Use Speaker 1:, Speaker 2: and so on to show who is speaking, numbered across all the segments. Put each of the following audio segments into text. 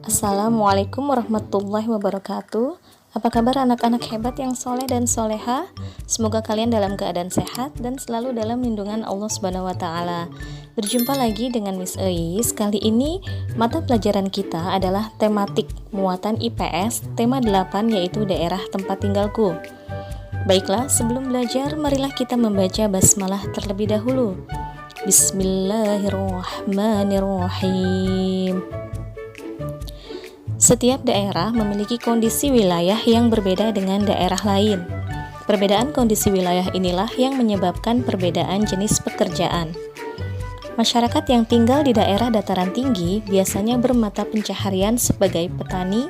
Speaker 1: Assalamualaikum warahmatullahi wabarakatuh. Apa kabar anak-anak hebat yang soleh dan soleha? Semoga kalian dalam keadaan sehat dan selalu dalam lindungan Allah Subhanahu wa Ta'ala. Berjumpa lagi dengan Miss Eis. Kali ini mata pelajaran kita adalah tematik muatan IPS, tema 8 yaitu daerah tempat tinggalku. Baiklah, sebelum belajar marilah kita membaca basmalah terlebih dahulu. Bismillahirrahmanirrahim. Setiap daerah memiliki kondisi wilayah yang berbeda dengan daerah lain. Perbedaan kondisi wilayah inilah yang menyebabkan perbedaan jenis pekerjaan. Masyarakat yang tinggal di daerah dataran tinggi biasanya bermata pencaharian sebagai petani,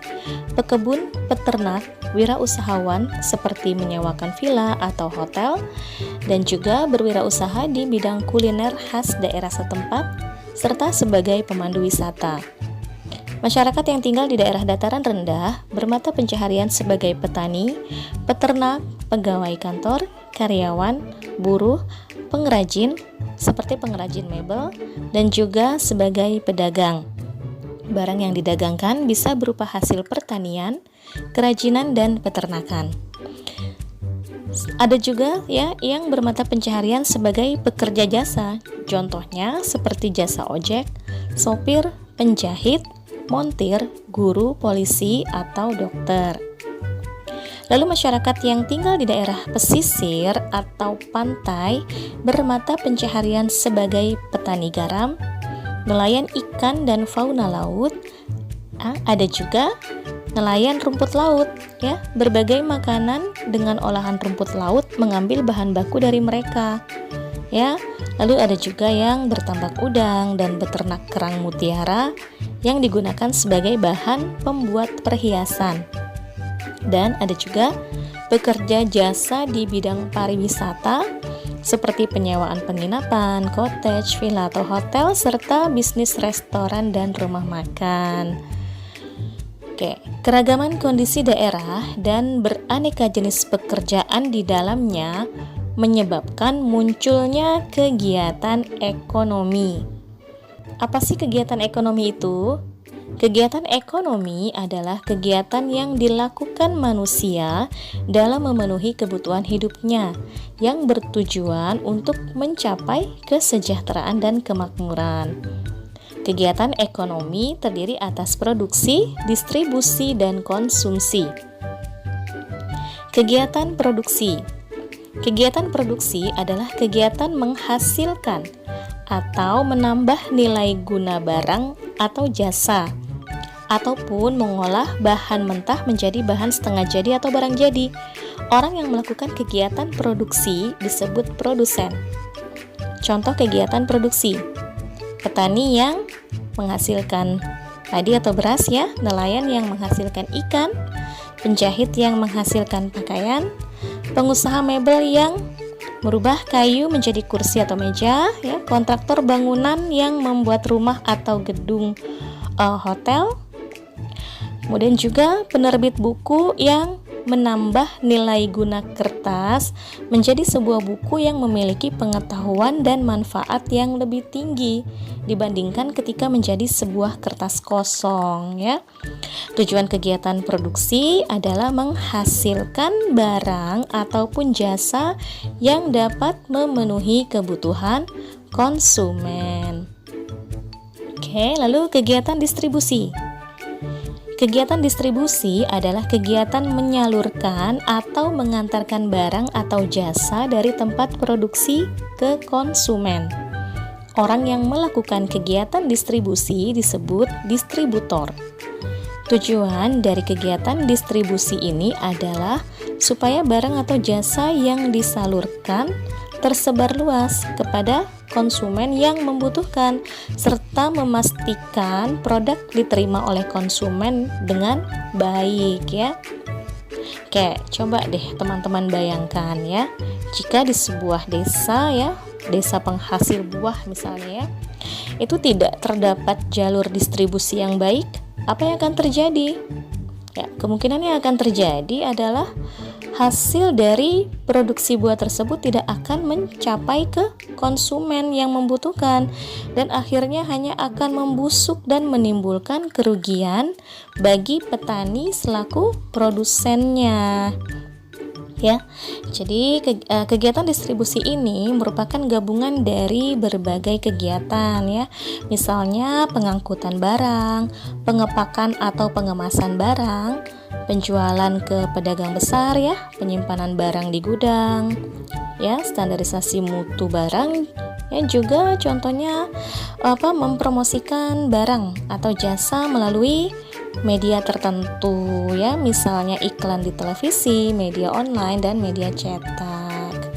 Speaker 1: pekebun, peternak, wirausahawan seperti menyewakan villa atau hotel, dan juga berwirausaha di bidang kuliner khas daerah setempat, serta sebagai pemandu wisata. Masyarakat yang tinggal di daerah dataran rendah bermata pencaharian sebagai petani, peternak, pegawai kantor, karyawan, buruh, pengrajin, seperti pengrajin mebel, dan juga sebagai pedagang. Barang yang didagangkan bisa berupa hasil pertanian, kerajinan, dan peternakan. Ada juga yang bermata pencaharian sebagai pekerja jasa, contohnya seperti jasa ojek, sopir, penjahit, montir, guru, polisi, atau dokter. Lalu masyarakat yang tinggal di daerah pesisir atau pantai bermata pencaharian sebagai petani garam, nelayan ikan dan fauna laut. Ada juga nelayan rumput laut, berbagai makanan dengan olahan rumput laut mengambil bahan baku dari mereka. Lalu ada juga yang bertambak udang dan beternak kerang mutiara yang digunakan sebagai bahan pembuat perhiasan. Dan ada juga pekerja jasa di bidang pariwisata seperti penyewaan penginapan, cottage, villa atau hotel, serta bisnis restoran dan rumah makan. Keragaman kondisi daerah dan beraneka jenis pekerjaan di dalamnya menyebabkan munculnya kegiatan ekonomi. Apa sih kegiatan ekonomi itu? Kegiatan ekonomi adalah kegiatan yang dilakukan manusia dalam memenuhi kebutuhan hidupnya yang bertujuan untuk mencapai kesejahteraan dan kemakmuran. Kegiatan ekonomi terdiri atas produksi, distribusi, dan konsumsi. Kegiatan produksi. Kegiatan produksi adalah kegiatan menghasilkan atau menambah nilai guna barang atau jasa, ataupun mengolah bahan mentah menjadi bahan setengah jadi atau barang jadi. Orang yang melakukan kegiatan produksi disebut produsen. Contoh kegiatan produksi: petani yang menghasilkan padi atau beras, nelayan yang menghasilkan ikan, penjahit yang menghasilkan pakaian, pengusaha mebel yang merubah kayu menjadi kursi atau meja, kontraktor bangunan yang membuat rumah atau gedung hotel, kemudian juga penerbit buku yang menambah nilai guna kertas menjadi sebuah buku yang memiliki pengetahuan dan manfaat yang lebih tinggi dibandingkan ketika menjadi sebuah kertas kosong. Tujuan kegiatan produksi adalah menghasilkan barang ataupun jasa yang dapat memenuhi kebutuhan konsumen. Lalu kegiatan distribusi. Kegiatan distribusi adalah kegiatan menyalurkan atau mengantarkan barang atau jasa dari tempat produksi ke konsumen. Orang yang melakukan kegiatan distribusi disebut distributor. Tujuan dari kegiatan distribusi ini adalah supaya barang atau jasa yang disalurkan tersebar luas kepada konsumen yang membutuhkan, serta memastikan produk diterima oleh konsumen dengan baik. Coba deh teman-teman bayangkan jika di sebuah desa desa penghasil buah misalnya itu tidak terdapat jalur distribusi yang baik, apa yang akan terjadi? Kemungkinan yang akan terjadi adalah hasil dari produksi buah tersebut tidak akan mencapai ke konsumen yang membutuhkan dan akhirnya hanya akan membusuk dan menimbulkan kerugian bagi petani selaku produsennya. Ya, jadi kegiatan distribusi ini merupakan gabungan dari berbagai kegiatan ya, misalnya pengangkutan barang, pengepakan atau pengemasan barang, penjualan ke pedagang besar ya, penyimpanan barang di gudang, ya, standarisasi mutu barang, ya juga contohnya mempromosikan barang atau jasa melalui media tertentu ya, misalnya iklan di televisi, media online, dan media cetak.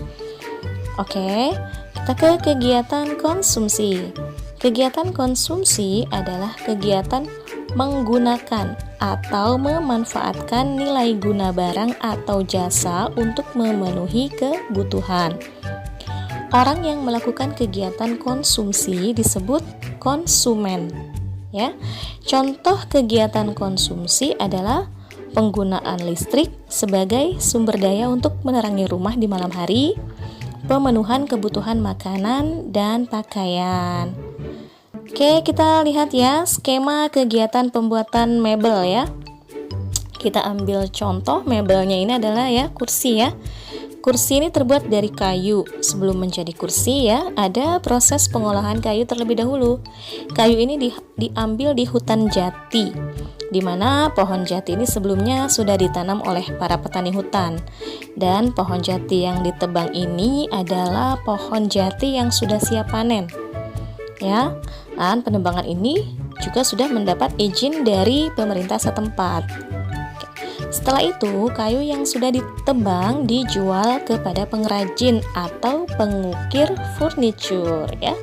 Speaker 1: Oke, kita ke kegiatan konsumsi. Kegiatan konsumsi adalah kegiatan menggunakan atau memanfaatkan nilai guna barang atau jasa untuk memenuhi kebutuhan. Orang yang melakukan kegiatan konsumsi disebut konsumen. Ya, contoh kegiatan konsumsi adalah penggunaan listrik sebagai sumber daya untuk menerangi rumah di malam hari, pemenuhan kebutuhan makanan dan pakaian. Oke, kita lihat ya skema kegiatan pembuatan mebel ya. Kita ambil contoh mebelnya ini adalah ya kursi ya. Kursi ini terbuat dari kayu. Sebelum menjadi kursi ya, ada proses pengolahan kayu terlebih dahulu. Kayu ini diambil di hutan jati, di mana pohon jati ini sebelumnya sudah ditanam oleh para petani hutan. Dan pohon jati yang ditebang ini adalah pohon jati yang sudah siap panen. Ya, dan penebangan ini juga sudah mendapat izin dari pemerintah setempat. Setelah itu, kayu yang sudah ditebang dijual kepada pengrajin atau pengukir furnitur ya.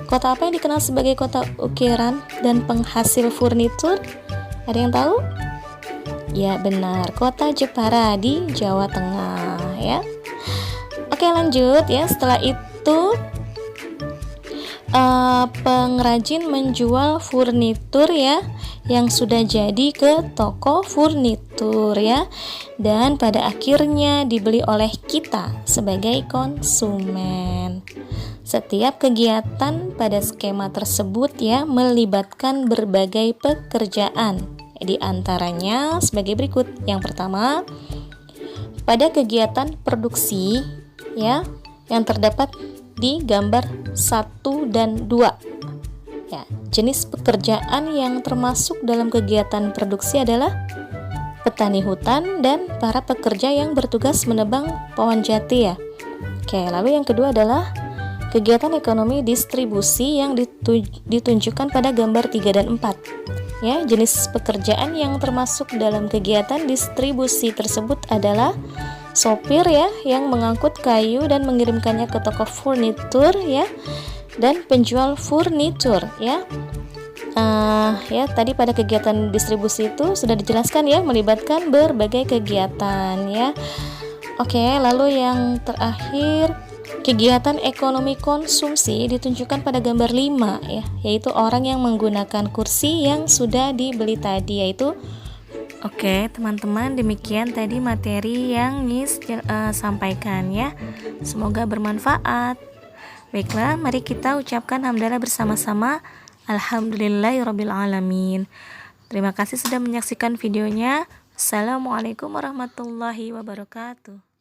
Speaker 1: Kota apa yang dikenal sebagai kota ukiran dan penghasil furnitur? Ada yang tahu? Ya benar, kota Jepara di Jawa Tengah ya. Oke, lanjut ya. Setelah itu pengrajin menjual furnitur ya yang sudah jadi ke toko furnitur ya, dan pada akhirnya dibeli oleh kita sebagai konsumen. Setiap kegiatan pada skema tersebut ya melibatkan berbagai pekerjaan, di antaranya sebagai berikut. Yang pertama, pada kegiatan produksi ya yang terdapat di gambar 1 dan 2. Ya, jenis pekerjaan yang termasuk dalam kegiatan produksi adalah petani hutan dan para pekerja yang bertugas menebang pohon jati ya. Oke, lalu yang kedua adalah kegiatan ekonomi distribusi yang ditunjukkan pada gambar 3 dan 4. Ya, jenis pekerjaan yang termasuk dalam kegiatan distribusi tersebut adalah sopir ya yang mengangkut kayu dan mengirimkannya ke toko furnitur ya, dan penjual furnitur ya. Ya tadi pada kegiatan distribusi itu sudah dijelaskan ya, melibatkan berbagai kegiatan ya. Oke, lalu yang terakhir kegiatan ekonomi konsumsi ditunjukkan pada gambar 5 ya, yaitu orang yang menggunakan kursi yang sudah dibeli tadi, yaitu. Oke teman-teman, demikian tadi materi yang Miss sampaikan ya. Semoga bermanfaat. Baiklah, mari kita ucapkan hamdalah bersama-sama. Alhamdulillahirrabbilalamin. Terima kasih sudah menyaksikan videonya. Assalamualaikum warahmatullahi wabarakatuh.